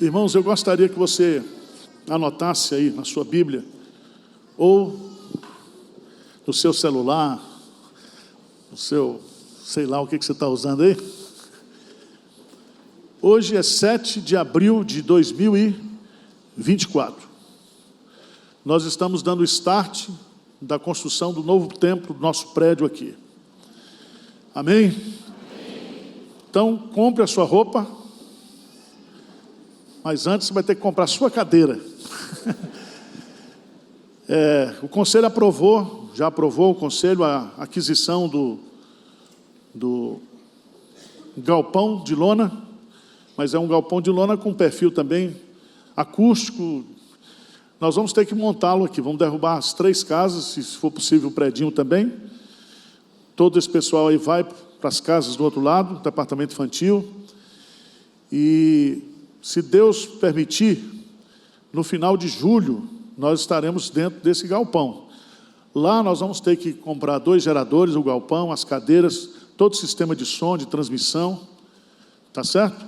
Irmãos, eu gostaria que você anotasse aí na sua Bíblia, ou no seu celular, no seu, sei lá o que você está usando aí. Hoje é 7 de abril de 2024. Nós estamos dando start da construção do novo templo do nosso prédio aqui. Amém? Então, compre a sua roupa, mas antes você vai ter que comprar a sua cadeira. O conselho já aprovou o conselho a aquisição do galpão de lona, mas é um galpão de lona com perfil também acústico. Nós vamos ter que montá-lo aqui, vamos derrubar as 3 casas, se for possível o predinho também. Todo esse pessoal aí vai para as casas do outro lado, departamento infantil. E se Deus permitir, no final de julho, nós estaremos dentro desse galpão. Lá nós vamos ter que comprar 2 geradores, o galpão, as cadeiras, todo o sistema de som, de transmissão, tá certo?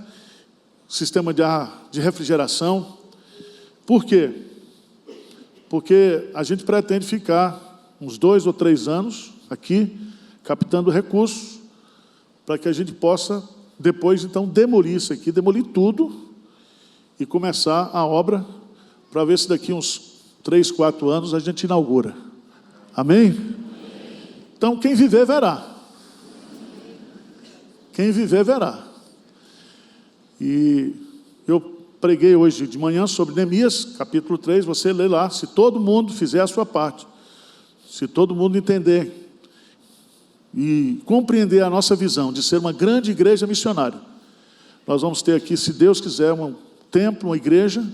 Sistema de ar, de refrigeração. Por quê? Porque a gente pretende ficar uns 2 ou 3 anos aqui, captando recursos, para que a gente possa, depois, então, demolir isso aqui, demolir tudo, e começar a obra, para ver se daqui uns 3, 4 anos a gente inaugura. Amém? Então, quem viver, verá. Quem viver, verá. E eu preguei hoje de manhã sobre Neemias, capítulo 3, você lê lá, se todo mundo fizer a sua parte, se todo mundo entender e compreender a nossa visão de ser uma grande igreja missionária, nós vamos ter aqui, se Deus quiser, um templo, uma igreja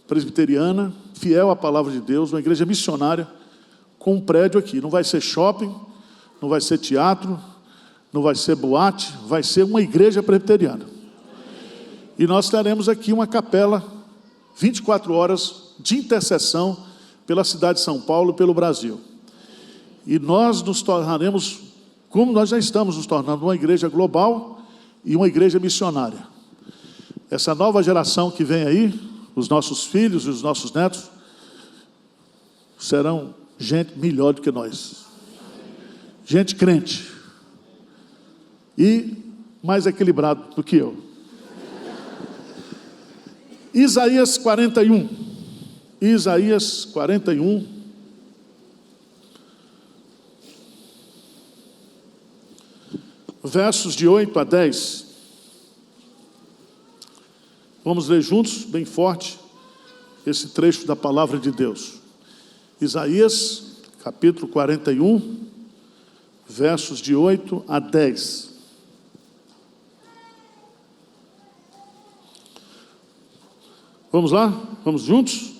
presbiteriana, fiel à palavra de Deus, uma igreja missionária, com um prédio aqui. Não vai ser shopping, não vai ser teatro, não vai ser boate, vai ser uma igreja presbiteriana. E nós teremos aqui uma capela, 24 horas de intercessão pela cidade de São Paulo e pelo Brasil. E nós nos tornaremos, como nós já estamos nos tornando, uma igreja global e uma igreja missionária. Essa nova geração que vem aí, os nossos filhos e os nossos netos, serão gente melhor do que nós. Gente crente. E mais equilibrado do que eu. Isaías 41. Isaías 41. Versos de 8 a 10. Vamos ler juntos, bem forte, esse trecho da palavra de Deus. Isaías, capítulo 41, versos de 8 a 10. Vamos lá? Vamos juntos?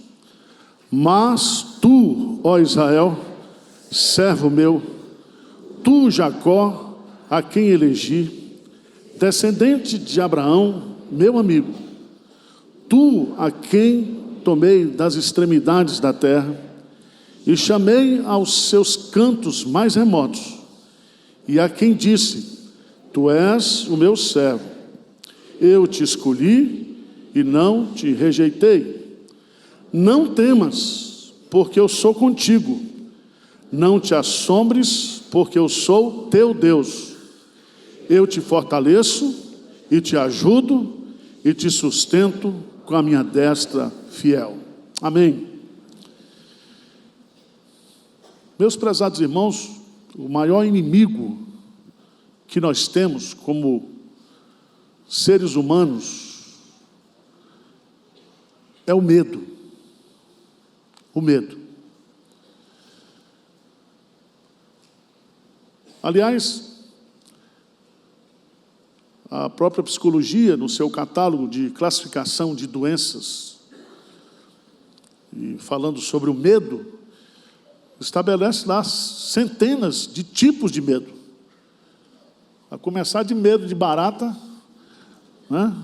Mas tu, ó Israel, servo meu, tu, Jacó, a quem elegi, descendente de Abraão, meu amigo, tu, a quem tomei das extremidades da terra, e chamei aos seus cantos mais remotos, e a quem disse, tu és o meu servo, eu te escolhi e não te rejeitei. Não temas, porque eu sou contigo, não te assombres, porque eu sou teu Deus. Eu te fortaleço e te ajudo e te sustento com a minha destra fiel. Amém. Meus prezados irmãos, o maior inimigo que nós temos como seres humanos é o medo. O medo. Aliás, a própria psicologia, no seu catálogo de classificação de doenças, e falando sobre o medo, estabelece lá centenas de tipos de medo. A começar de medo de barata, né?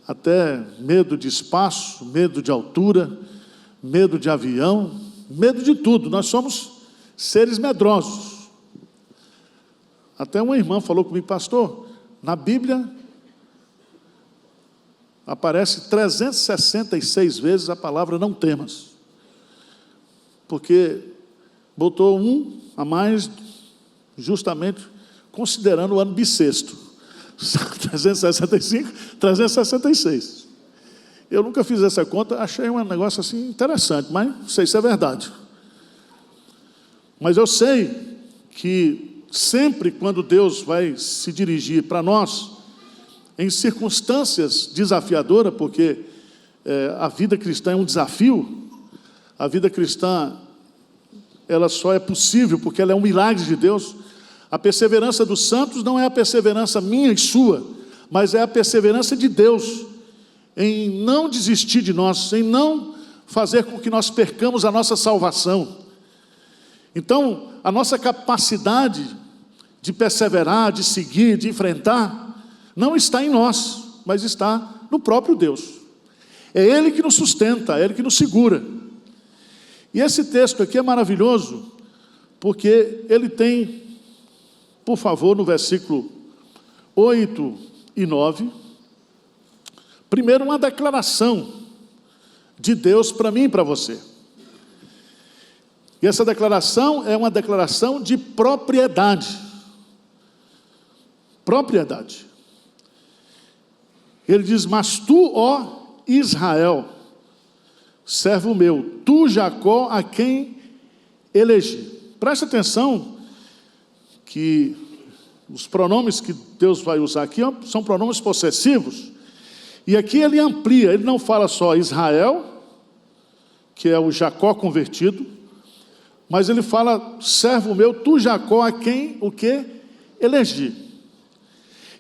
Até medo de espaço, medo de altura, medo de avião, medo de tudo. Nós somos seres medrosos. Até uma irmã falou comigo, pastor, na Bíblia aparece 366 vezes a palavra não temas. Porque botou um a mais, justamente considerando o ano bissexto. 365, 366. Eu nunca fiz essa conta, achei um negócio assim interessante, mas não sei se é verdade. Mas eu sei que sempre quando Deus vai se dirigir para nós, em circunstâncias desafiadoras, porque a vida cristã é um desafio, a vida cristã ela só é possível porque ela é um milagre de Deus. A perseverança dos santos não é a perseverança minha e sua, mas é a perseverança de Deus em não desistir de nós, em não fazer com que nós percamos a nossa salvação. Então, a nossa capacidade de perseverar, de seguir, de enfrentar, não está em nós, mas está no próprio Deus. É Ele que nos sustenta, é Ele que nos segura. E esse texto aqui é maravilhoso, porque ele tem, por favor, no versículo 8 e 9, primeiro uma declaração de Deus para mim e para você. E essa declaração é uma declaração de propriedade. Propriedade. Ele diz: mas tu, ó Israel, servo meu, tu Jacó, a quem elegi. Preste atenção que os pronomes que Deus vai usar aqui são pronomes possessivos. E aqui ele amplia, ele não fala só Israel, que é o Jacó convertido, mas ele fala: servo meu, tu Jacó, a quem o que? Elegi.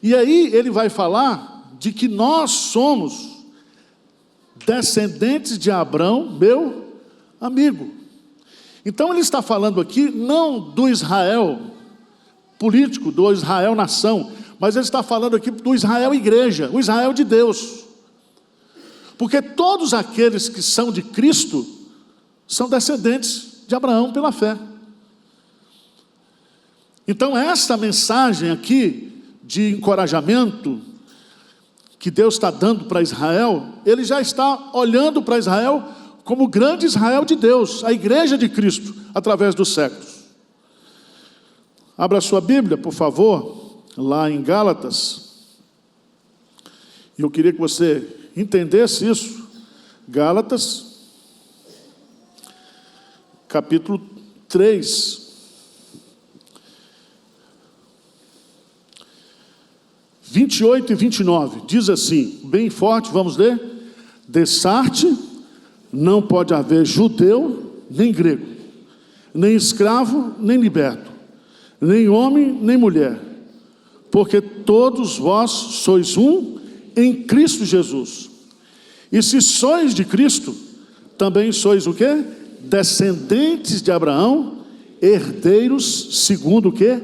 E aí ele vai falar de que nós somos descendentes de Abraão, meu amigo. Então ele está falando aqui não do Israel político, do Israel nação, mas ele está falando aqui do Israel igreja, o Israel de Deus. Porque todos aqueles que são de Cristo são descendentes de Abraão pela fé. Então essa mensagem aqui de encorajamento que Deus está dando para Israel, ele já está olhando para Israel como o grande Israel de Deus, a igreja de Cristo, através dos séculos. Abra sua Bíblia, por favor, lá em Gálatas. E eu queria que você entendesse isso. Gálatas, capítulo 3. 28 e 29, diz assim, bem forte, vamos ler. Dessarte não pode haver judeu, nem grego, nem escravo, nem liberto, nem homem, nem mulher, porque todos vós sois um em Cristo Jesus. E se sois de Cristo, também sois o quê? Descendentes de Abraão, herdeiros segundo o quê?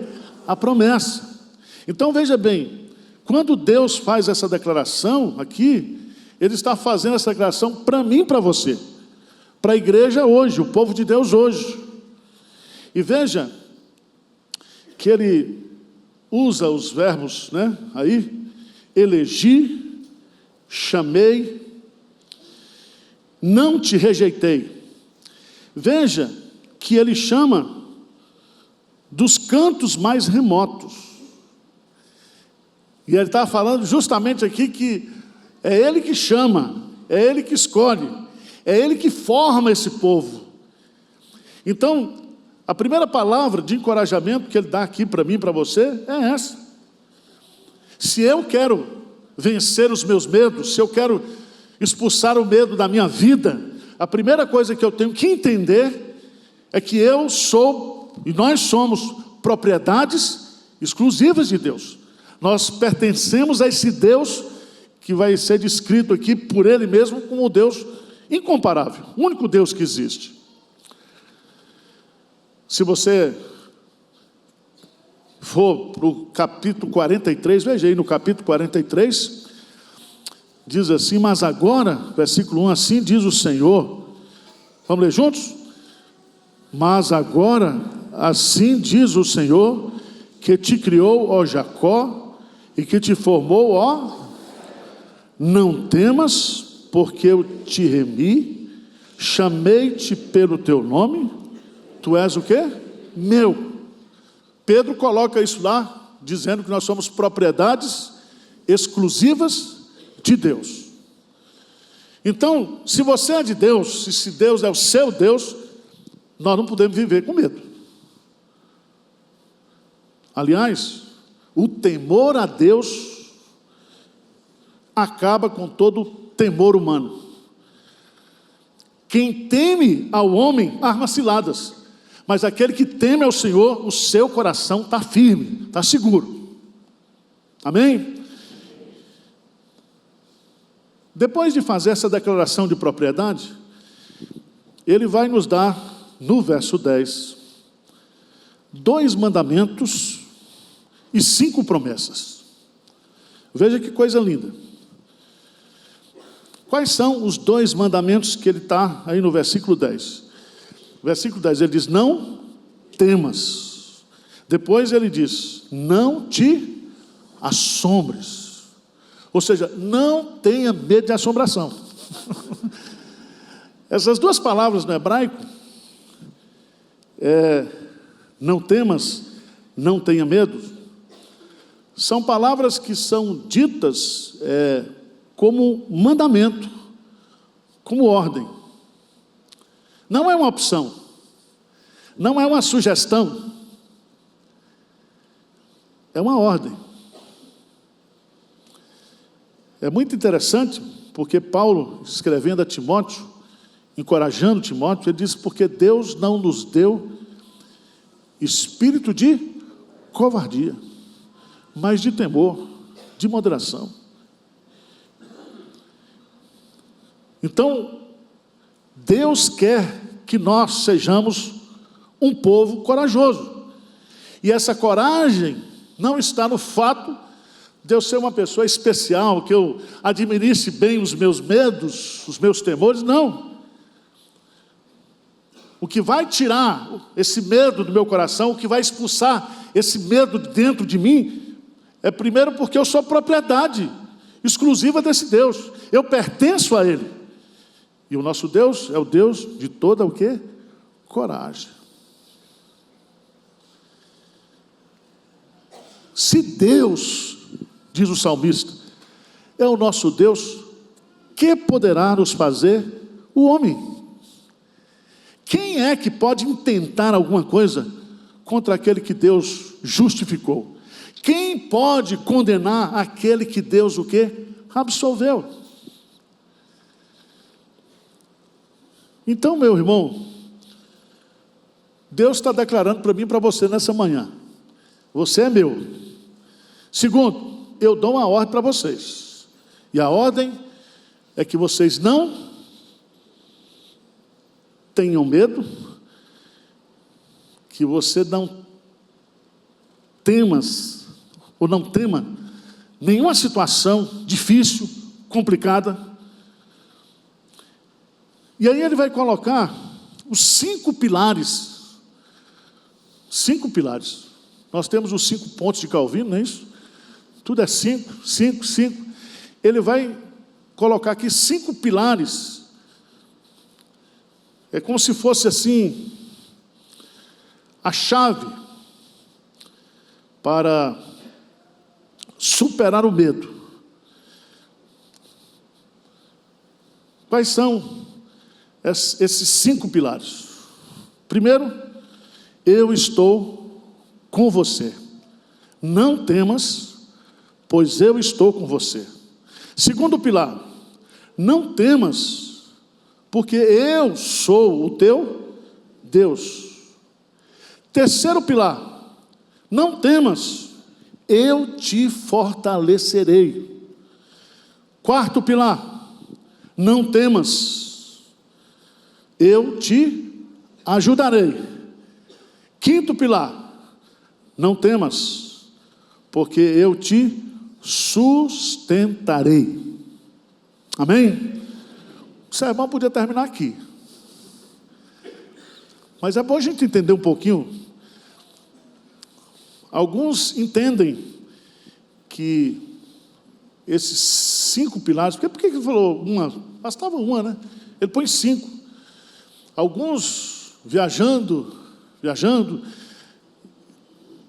A promessa. Então veja bem, quando Deus faz essa declaração aqui, Ele está fazendo essa declaração para mim e para você, para a igreja hoje, o povo de Deus hoje. E veja que Ele usa os verbos, né, aí, elegi, chamei, não te rejeitei. Veja que Ele chama dos cantos mais remotos. E ele está falando justamente aqui que é Ele que chama, é Ele que escolhe, é Ele que forma esse povo. Então, a primeira palavra de encorajamento que Ele dá aqui para mim e para você é essa. Se eu quero vencer os meus medos, se eu quero expulsar o medo da minha vida, a primeira coisa que eu tenho que entender é que eu sou, e nós somos, propriedades exclusivas de Deus. Nós pertencemos a esse Deus que vai ser descrito aqui por Ele mesmo como o Deus incomparável, o único Deus que existe. Se você for para o capítulo 43, veja aí no capítulo 43, diz assim: mas agora, versículo 1, assim diz o Senhor. Vamos ler juntos? Mas agora, assim diz o Senhor, que te criou, ó Jacó, e que te formou, ó, Não temas, porque eu te remi, chamei-te pelo teu nome, tu és o quê? Meu. Pedro coloca isso lá, dizendo que nós somos propriedades exclusivas de Deus. Então, se você é de Deus, se Deus é o seu Deus, nós não podemos viver com medo. Aliás, o temor a Deus acaba com todo temor humano. Quem teme ao homem arma ciladas, mas aquele que teme ao Senhor, o seu coração está firme, está seguro. Amém? Depois de fazer essa declaração de propriedade, ele vai nos dar, no verso 10, 2 mandamentos e 5 promessas. Veja que coisa linda. Quais são os 2 mandamentos que ele está aí no versículo 10? Versículo 10, ele diz, não temas. Depois ele diz, não te assombres. Ou seja, não tenha medo de assombração. Essas 2 palavras no hebraico, não temas, não tenha medo, são palavras que são ditas como mandamento, como ordem. Não é uma opção, não é uma sugestão, é uma ordem. É muito interessante, porque Paulo, escrevendo a Timóteo, encorajando Timóteo, ele diz, porque Deus não nos deu espírito de covardia, mas de temor, de moderação. Então, Deus quer que nós sejamos um povo corajoso. E essa coragem não está no fato de eu ser uma pessoa especial, que eu administre bem os meus medos, os meus temores, não. O que vai tirar esse medo do meu coração, o que vai expulsar esse medo dentro de mim, é primeiro porque eu sou propriedade exclusiva desse Deus. Eu pertenço a Ele. E o nosso Deus é o Deus de toda o quê? Coragem. Se Deus, diz o salmista, é o nosso Deus, que poderá nos fazer o homem? Quem é que pode intentar alguma coisa contra aquele que Deus justificou? Quem pode condenar aquele que Deus o quê? Absolveu. Então, meu irmão, Deus está declarando para mim e para você nessa manhã, você é meu. Segundo, eu dou uma ordem para vocês, e a ordem é que vocês não tenham medo, que você não temas, ou não tema nenhuma situação difícil, complicada. E aí ele vai colocar os 5 pilares. 5 pilares. Nós temos os 5 pontos de Calvino, não é isso? Tudo é 5, 5, 5. Ele vai colocar aqui 5 pilares. É como se fosse assim, a chave para superar o medo. Quais são esses 5 pilares? Primeiro, eu estou com você. Não temas, pois eu estou com você. Segundo pilar, não temas, porque eu sou o teu Deus. Terceiro pilar, não temas, eu te fortalecerei. Quarto pilar, não temas, eu te ajudarei. Quinto pilar, não temas, porque eu te sustentarei. Amém? O sermão podia terminar aqui, mas é bom a gente entender um pouquinho. Alguns entendem que esses 5 pilares. Por que ele falou uma? Bastava uma, né? Ele põe 5. Alguns viajando,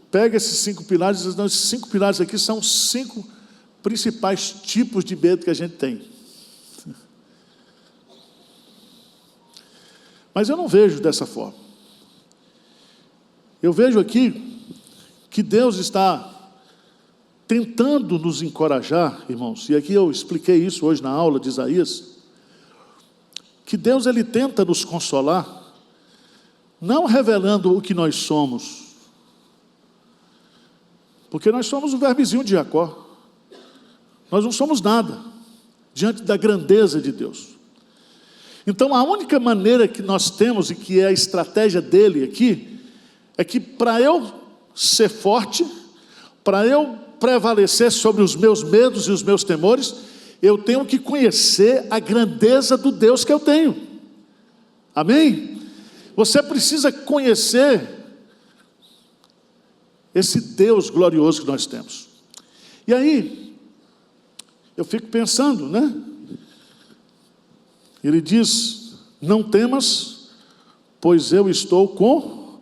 pega esses 5 pilares e diz, não, esses 5 pilares aqui são 5 principais tipos de medo que a gente tem. Mas eu não vejo dessa forma. Eu vejo aqui que Deus está tentando nos encorajar, irmãos, e aqui eu expliquei isso hoje na aula de Isaías, que Deus ele tenta nos consolar, não revelando o que nós somos, porque nós somos o vermezinho de Jacó, nós não somos nada, diante da grandeza de Deus. Então a única maneira que nós temos, e que é a estratégia dele aqui, é que para eu ser forte, para eu prevalecer sobre os meus medos e os meus temores, eu tenho que conhecer a grandeza do Deus que eu tenho. Amém? Você precisa conhecer esse Deus glorioso que nós temos. E aí, eu fico pensando, né? Ele diz, não temas, pois eu estou com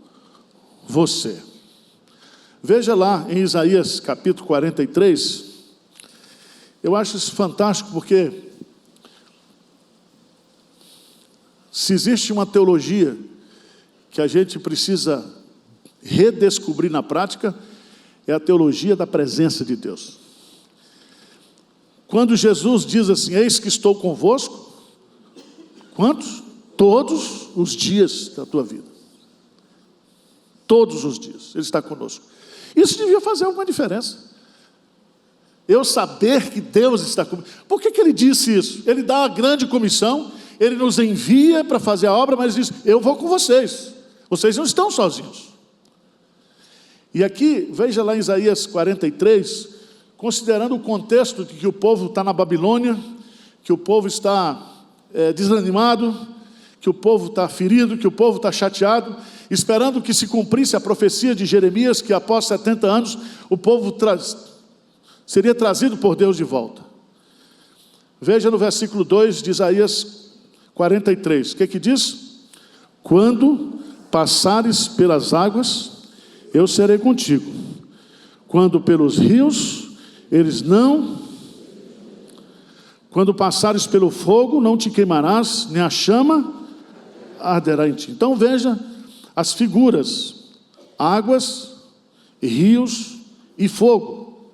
você. Veja lá em Isaías capítulo 43, eu acho isso fantástico, porque se existe uma teologia que a gente precisa redescobrir na prática, é a teologia da presença de Deus. Quando Jesus diz assim, eis que estou convosco, quantos? Todos os dias da tua vida. Todos os dias, Ele está conosco. Isso devia fazer alguma diferença. Eu saber que Deus está comigo. Por que Ele disse isso? Ele dá a grande comissão, Ele nos envia para fazer a obra, mas diz, eu vou com vocês. Vocês não estão sozinhos. E aqui, veja lá em Isaías 43, considerando o contexto de que o povo está na Babilônia, que o povo está desanimado, que o povo está ferido, que o povo está chateado, esperando que se cumprisse a profecia de Jeremias, que após 70 anos, o povo seria trazido por Deus de volta. Veja no versículo 2 de Isaías 43, o que diz? Quando passares pelas águas, eu serei contigo. Quando pelos rios, eles não... Quando passares pelo fogo, não te queimarás, nem a chama arderá em ti. Então veja as figuras, águas, rios e fogo.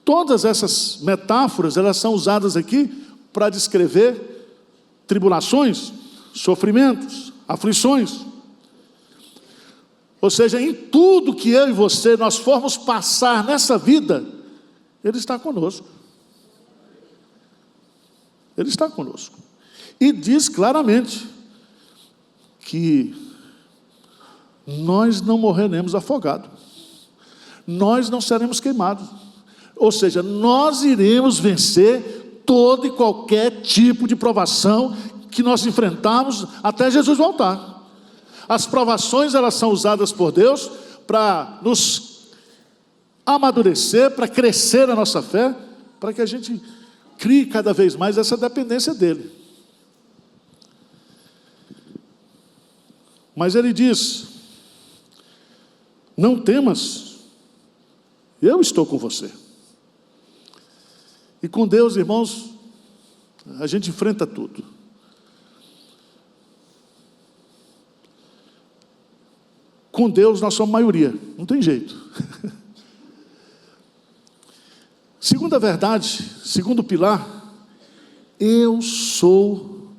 Todas essas metáforas, elas são usadas aqui para descrever tribulações, sofrimentos, aflições. Ou seja, em tudo que eu e você, nós formos passar nessa vida, Ele está conosco. Ele está conosco. E diz claramente que nós não morreremos afogados. Nós não seremos queimados. Ou seja, nós iremos vencer todo e qualquer tipo de provação que nós enfrentamos até Jesus voltar. As provações, elas são usadas por Deus para nos amadurecer, para crescer a nossa fé, para que a gente crie cada vez mais essa dependência dEle. Mas Ele diz, não temas, eu estou com você. E com Deus, irmãos, a gente enfrenta tudo. Com Deus nós somos maioria, não tem jeito. Segunda verdade, segundo pilar, eu sou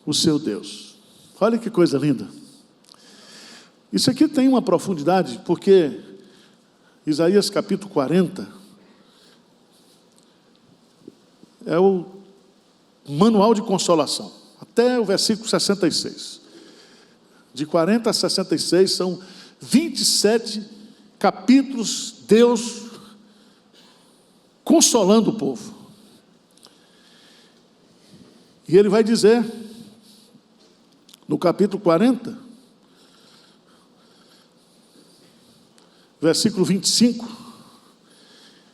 o seu Deus. Olha que coisa linda. Isso aqui tem uma profundidade, porque Isaías capítulo 40 é o manual de consolação, até o versículo 66. De 40 a 66 são 27 capítulos, Deus consolando o povo. E Ele vai dizer, no capítulo 40, versículo 25,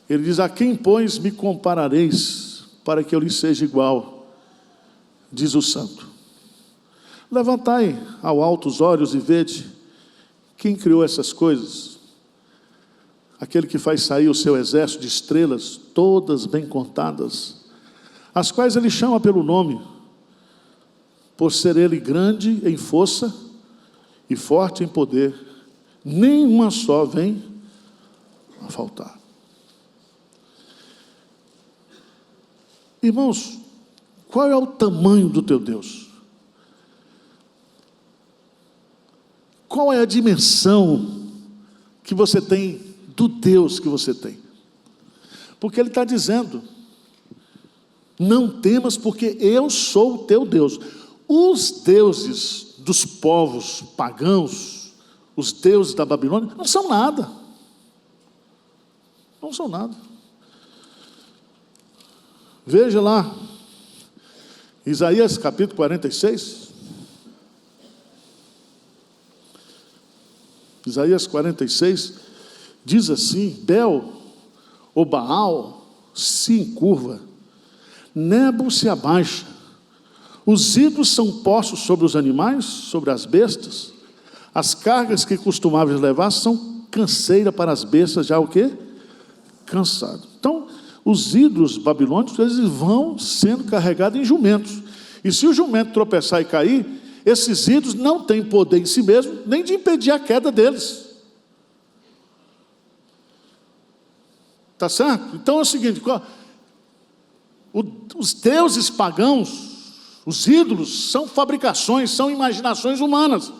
Ele diz: a quem, pois, me comparareis, para que eu lhe seja igual? Diz o santo. Levantai ao alto os olhos e vede quem criou essas coisas. Aquele que faz sair o seu exército de estrelas, todas bem contadas, as quais ele chama pelo nome, por ser ele grande em força e forte em poder, nenhuma só vem a faltar. Irmãos, qual é o tamanho do teu Deus? Qual é a dimensão que você tem do Deus que você tem? Porque ele está dizendo: não temas, porque eu sou o teu Deus. Os deuses dos povos pagãos, os deuses da Babilônia, não são nada. Não são nada. Veja lá, Isaías capítulo 46. Isaías 46 diz assim: Bel, ou Baal, se encurva, Nebo se abaixa, os ídolos são postos sobre os animais, sobre as bestas, as cargas que costumavam levar são canseira para as bestas, já o quê? Cansado. Então, os ídolos babilônicos, eles vão sendo carregados em jumentos, e se o jumento tropeçar e cair, esses ídolos não têm poder em si mesmo, nem de impedir a queda deles. Tá certo? Então é o seguinte: os deuses pagãos, os ídolos, são fabricações, são imaginações humanas.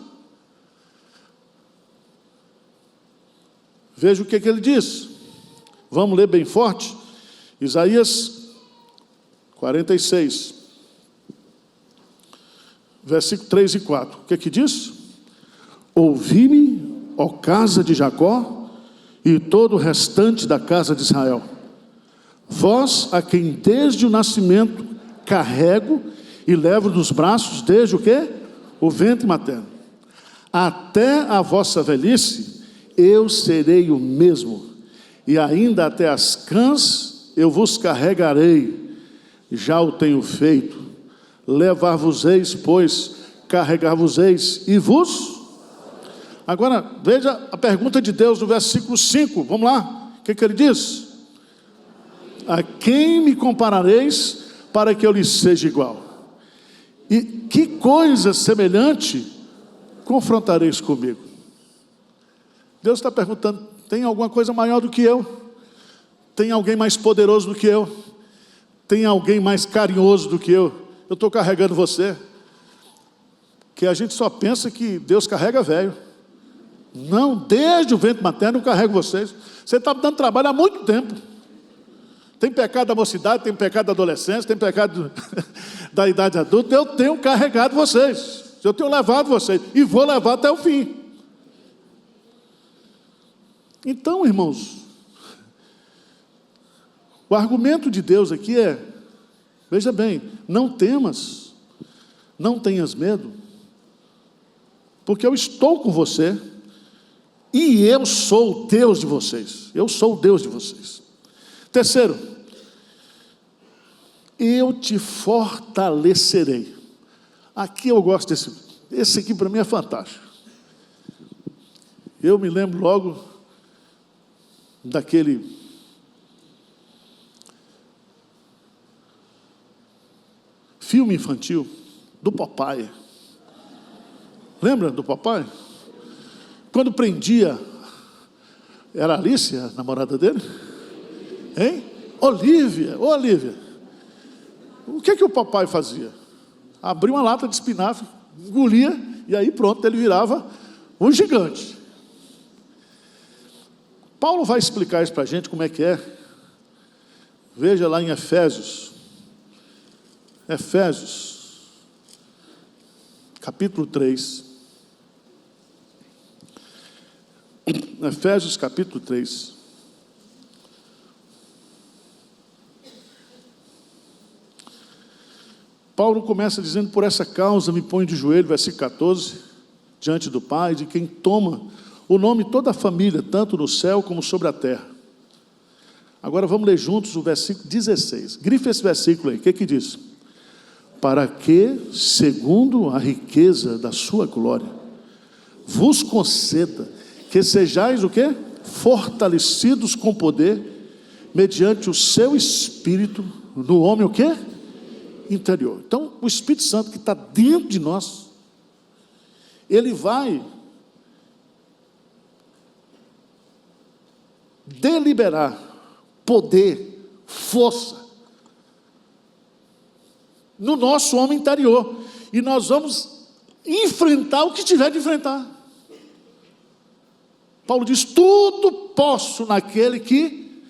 Veja o que ele diz. Vamos ler bem forte. Isaías 46, versículo 3 e 4. O que diz? Ouvi-me, ó casa de Jacó, e todo o restante da casa de Israel, vós a quem desde o nascimento carrego e levo nos braços desde o quê? O ventre materno. Até a vossa velhice eu serei o mesmo, e ainda até as cãs eu vos carregarei. Já o tenho feito. Levar-vos-eis, pois, carregar-vos-eis e vos... Agora, veja a pergunta de Deus no versículo 5. Vamos lá. O que ele diz? A quem me comparareis para que eu lhe seja igual? E que coisa semelhante confrontareis comigo? Deus está perguntando: tem alguma coisa maior do que eu? Tem alguém mais poderoso do que eu? Tem alguém mais carinhoso do que eu? Eu estou carregando você. Que a gente só pensa que Deus carrega velho. Não, desde o ventre materno eu carrego vocês. Você está me dando trabalho há muito tempo. Tem pecado da mocidade, tem pecado da adolescência, tem pecado da idade adulta. Eu tenho carregado vocês, eu tenho levado vocês, e vou levar até o fim. Então, irmãos, o argumento de Deus aqui é: veja bem, não temas, não tenhas medo, porque eu estou com você, e eu sou o Deus de vocês. Eu sou o Deus de vocês. Terceiro, eu te fortalecerei. Aqui eu gosto esse aqui para mim é fantástico. Eu me lembro logo daquele filme infantil do Popeye. Lembra do Popeye? Quando prendia, era Alice, a namorada dele? Hein? Olivia. O que o papai fazia? Abria uma lata de espinafre, engolia, e aí pronto, ele virava um gigante. Paulo vai explicar isso para a gente, como é que é. Veja lá em Efésios, capítulo 3. Efésios capítulo 3. Paulo começa dizendo: por essa causa me ponho de joelho, versículo 14, diante do Pai, de quem toma o nome toda a família, tanto no céu como sobre a terra, Agora vamos ler juntos o versículo 16. Grife esse versículo aí. O que diz? Para que, segundo a riqueza da sua glória, vos conceda que sejais o quê? Fortalecidos com poder, mediante o seu Espírito, no homem o quê? Interior. Então, o Espírito Santo que está dentro de nós, ele vai deliberar poder, força, no nosso homem interior, e nós vamos enfrentar o que tiver de enfrentar. Paulo diz, tudo posso naquele que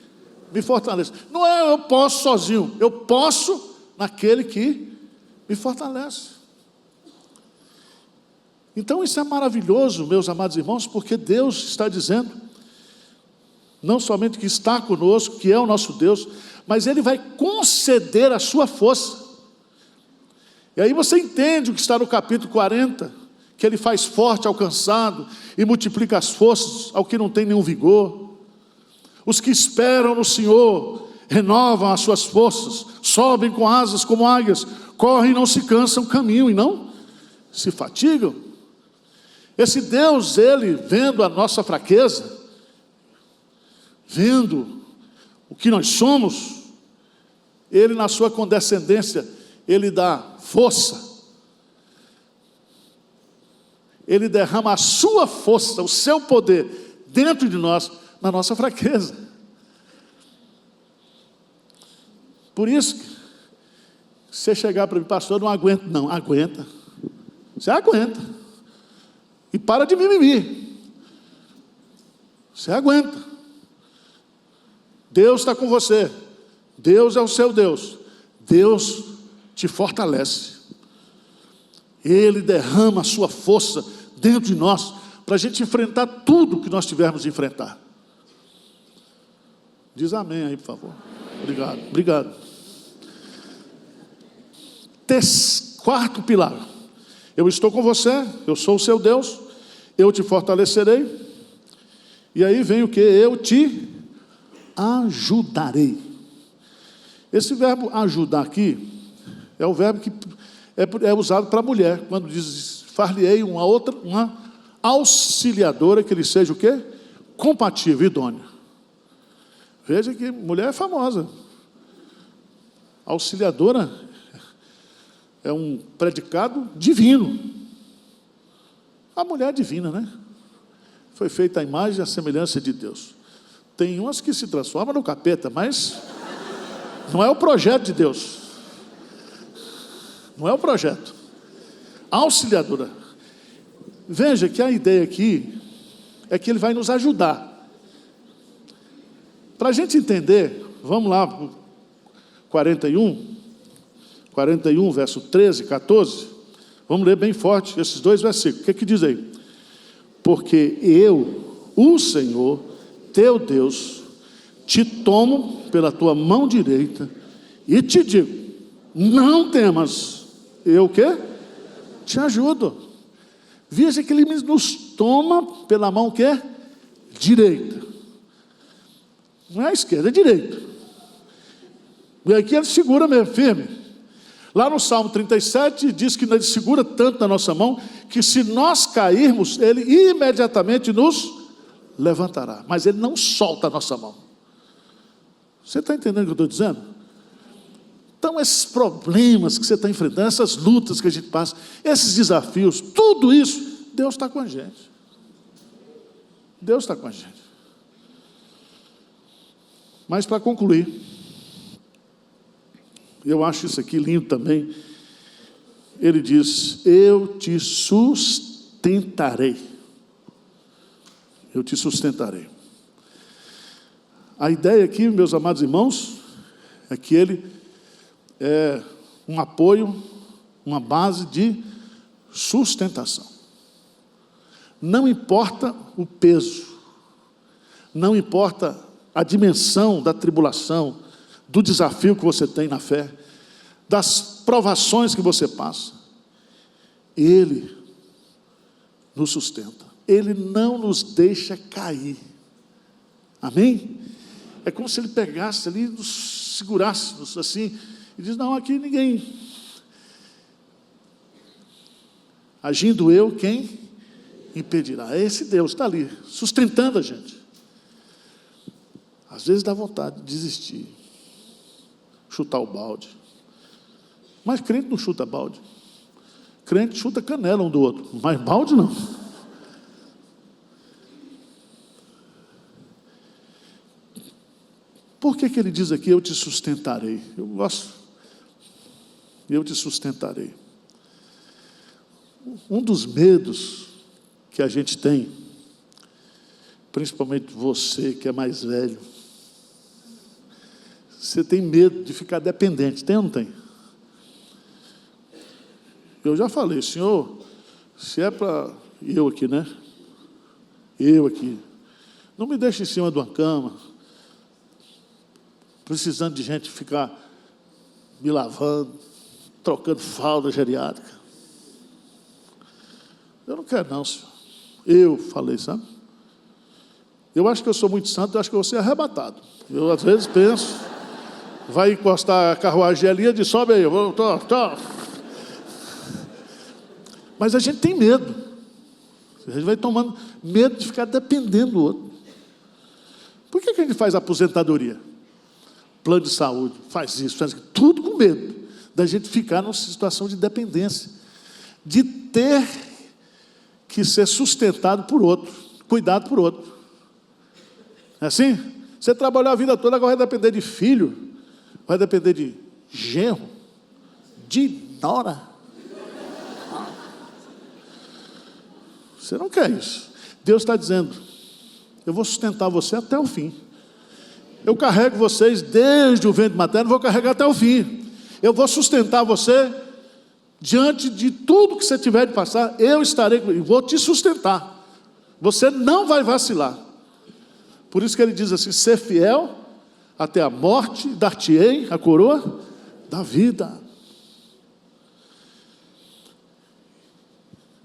me fortalece. Não é eu posso sozinho, eu posso naquele que me fortalece. Então isso é maravilhoso, meus amados irmãos, porque Deus está dizendo, não somente que está conosco, que é o nosso Deus, mas Ele vai conceder a sua força. E aí você entende o que está no capítulo 40, que Ele faz forte ao cansado e multiplica as forças ao que não tem nenhum vigor. Os que esperam no Senhor renovam as suas forças, sobem com asas como águias, correm e não se cansam, caminham e não se fatigam. Esse Deus, Ele, vendo a nossa fraqueza, vendo o que nós somos, Ele na sua condescendência, Ele dá força, Ele derrama a sua força, o seu poder dentro de nós, na nossa fraqueza. Por isso, se você chegar para mim, pastor, eu não aguento. Não, aguenta. Você aguenta. E para de mimimi. Você aguenta. Deus está com você. Deus é o seu Deus. Deus te fortalece. Ele derrama a sua força dentro de nós, para a gente enfrentar tudo que nós tivermos de enfrentar. Diz amém aí, por favor. Obrigado, obrigado. Quarto pilar. Eu estou com você, eu sou o seu Deus, eu te fortalecerei. E aí vem o que? Eu te ajudarei. Esse verbo ajudar aqui é o verbo que é usado para a mulher, quando diz, far-lhe-ei uma auxiliadora que lhe seja o quê? Compatível, idônea. Veja que mulher é famosa. Auxiliadora é um predicado divino. A mulher é divina, né? Foi feita a imagem e a semelhança de Deus. Tem umas que se transformam no capeta, mas não é o projeto de Deus. Não é o projeto. Auxiliadora. Veja que a ideia aqui é que Ele vai nos ajudar. Para a gente entender, vamos lá para 41, verso 13 e 14. Vamos ler bem forte esses dois versículos. O que diz aí? Porque eu, o Senhor, teu Deus, te tomo pela tua mão direita e te digo, não temas. Eu o quê? Te ajudo. Veja que Ele nos toma pela mão o quê? Direita. Não é a esquerda, é a direita. E aqui Ele segura mesmo, firme. Lá no Salmo 37 diz que Ele segura tanto na nossa mão, que se nós cairmos, Ele imediatamente nos levantará. Mas Ele não solta a nossa mão. Você está entendendo o que eu estou dizendo? Então esses problemas que você está enfrentando, essas lutas que a gente passa, esses desafios, tudo isso, Deus está com a gente. Deus está com a gente. Mas para concluir, eu acho isso aqui lindo também. Ele diz, eu te sustentarei. Eu te sustentarei. A ideia aqui, meus amados irmãos, é que Ele é um apoio, uma base de sustentação. Não importa o peso, não importa a dimensão da tribulação, do desafio que você tem na fé, das provações que você passa, Ele nos sustenta. Ele não nos deixa cair. Amém? É como se ele pegasse ali, nos segurasse assim, e diz: não, aqui ninguém. Agindo eu, quem impedirá? É esse Deus, está ali, sustentando a gente. Às vezes dá vontade de desistir, chutar o balde. Mas crente não chuta balde. Crente chuta canela um do outro, mas balde não. Por que ele diz aqui: eu te sustentarei? Eu gosto. Eu te sustentarei. Um dos medos que a gente tem, principalmente você que é mais velho, você tem medo de ficar dependente, tem ou não tem? Eu já falei: Senhor, se é para eu aqui, né? Eu aqui, não me deixe em cima de uma cama, precisando de gente ficar me lavando, trocando fralda geriátrica. Eu não quero não, Senhor. Eu falei, sabe? Eu acho que eu sou muito santo, eu acho que eu vou ser arrebatado. Eu às vezes penso, vai encostar a carruagem ali e diz: sobe aí, eu vou, tô. Mas a gente tem medo. A gente vai tomando medo de ficar dependendo do outro. Por que a gente faz aposentadoria? Plano de saúde, faz isso, faz aquilo, tudo com medo da gente ficar numa situação de dependência, de ter que ser sustentado por outro, cuidado por outro. É assim? Você trabalhou a vida toda, agora vai depender de filho, vai depender de genro, de nora. Você não quer isso. Deus está dizendo: eu vou sustentar você até o fim. Eu carrego vocês desde o ventre materno, vou carregar até o fim. Eu vou sustentar você diante de tudo que você tiver de passar. Eu estarei e vou te sustentar. Você não vai vacilar. Por isso que ele diz assim: ser fiel até a morte, dar-te-ei a coroa da vida.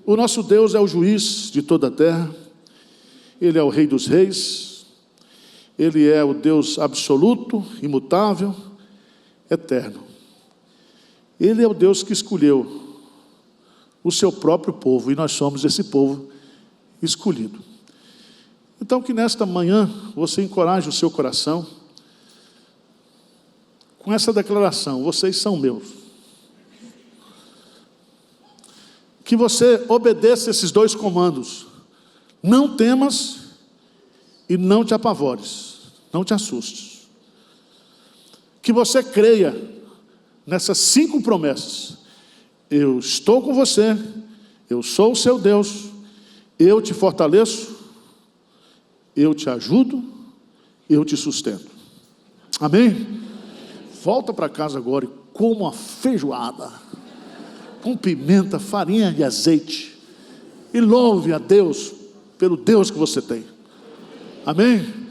O nosso Deus é o juiz de toda a terra. Ele é o Rei dos reis. Ele é o Deus absoluto, imutável, eterno. Ele é o Deus que escolheu o seu próprio povo, e nós somos esse povo escolhido. Então, que nesta manhã você encoraje o seu coração com essa declaração: vocês são meus. Que você obedeça esses dois comandos: não temas e não te apavores, não te assustes. Que você creia nessas 5 promessas: eu estou com você, eu sou o seu Deus, eu te fortaleço, eu te ajudo, eu te sustento. Amém? Volta para casa agora e coma uma feijoada com pimenta, farinha e azeite, e louve a Deus pelo Deus que você tem. Amém?